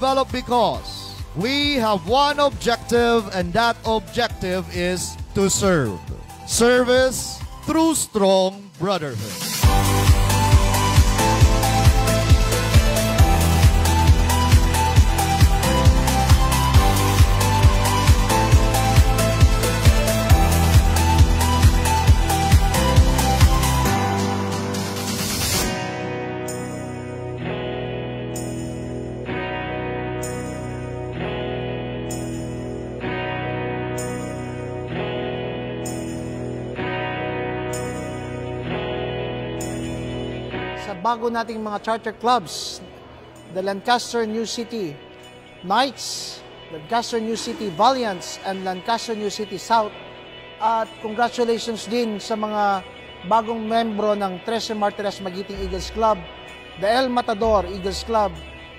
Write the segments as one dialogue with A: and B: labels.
A: developed because we have one objective, and that objective is to serve. Service through strong brotherhood.
B: Sa bago nating mga charter clubs, the Lancaster New City Knights, Lancaster New City Valiants, and Lancaster New City South. At congratulations din sa mga bagong membro ng Trece Martires Magiting Eagles Club, the El Matador Eagles Club,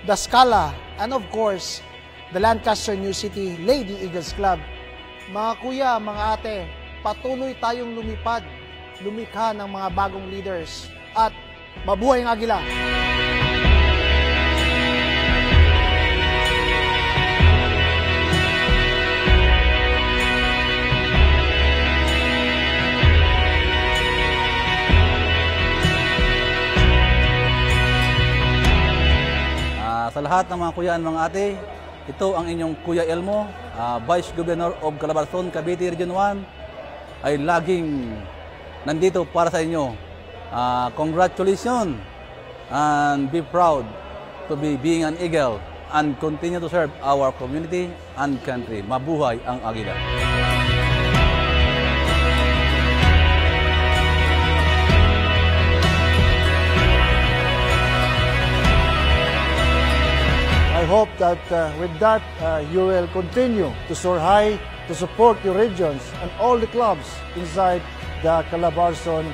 B: the Scala, and of course, the Lancaster New City Lady Eagles Club. Mga kuya, mga ate, patuloy tayong lumipad, lumikha ng mga bagong leaders, at mabuhay ang Agila!
C: Sa lahat ng mga kuya at mga ate, ito ang inyong Kuya Elmo, Vice Governor of Calabarzon, Cavite Region 1, ay laging nandito para sa inyo. Congratulations and be proud to be being an Eagle and continue to serve our community and country. Mabuhay ang Agila!
D: I hope that with that you will continue to soar high, to support your regions and all the clubs inside the Calabarzon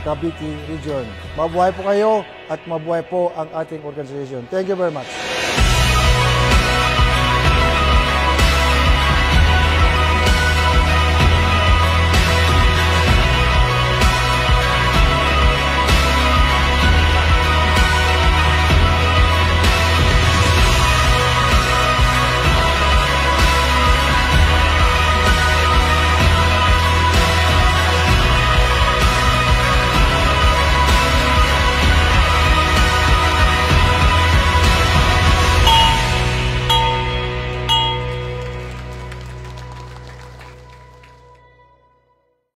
D: Cavite region. Mabuhay po kayo at mabuhay po ang ating organization. Thank you very much.